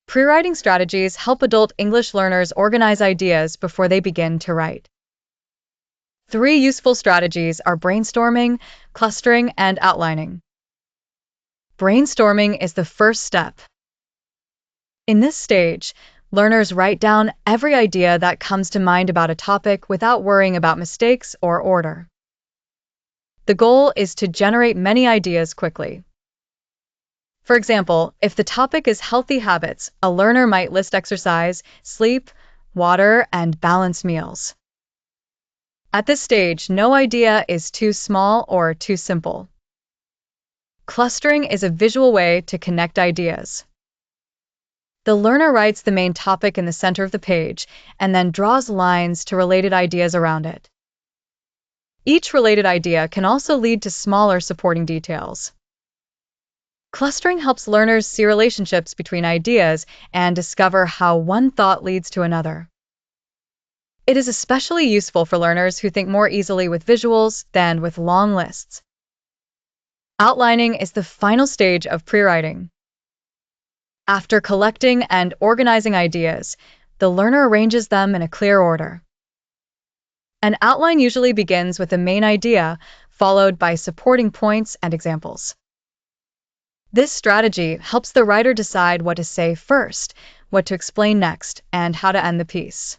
Pre-writing strategies help adult English learners organize ideas before they begin to write. 3 useful strategies are brainstorming, clustering, and outlining. Brainstorming is the first step. In this stage, learners write down every idea that comes to mind about a topic without worrying about mistakes or order. The goal is to generate many ideas quickly. For example, if the topic is healthy habits, a learner might list exercise, sleep, water, and balanced meals. At this stage, no idea is too small or too simple. Clustering is a visual way to connect ideas. The learner writes the main topic in the center of the page and then draws lines to related ideas around it. Each related idea can also lead to smaller supporting details. Clustering helps learners see relationships between ideas and discover how one thought leads to another. It is especially useful for learners who think more easily with visuals than with long lists. Outlining is the final stage of pre-writing. After collecting and organizing ideas, the learner arranges them in a clear order. An outline usually begins with the main idea, followed by supporting points and examples. This strategy helps the writer decide what to say first, what to explain next, and how to end the piece.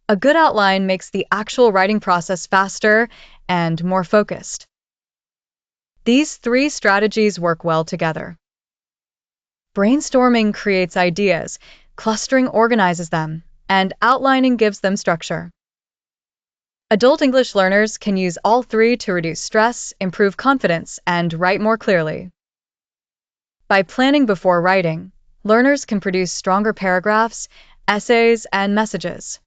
A good outline makes the actual writing process faster and more focused. These 3 strategies work well together. Brainstorming creates ideas, clustering organizes them, and outlining gives them structure. Adult English learners can use all 3 to reduce stress, improve confidence, and write more clearly. By planning before writing, learners can produce stronger paragraphs, essays, and messages.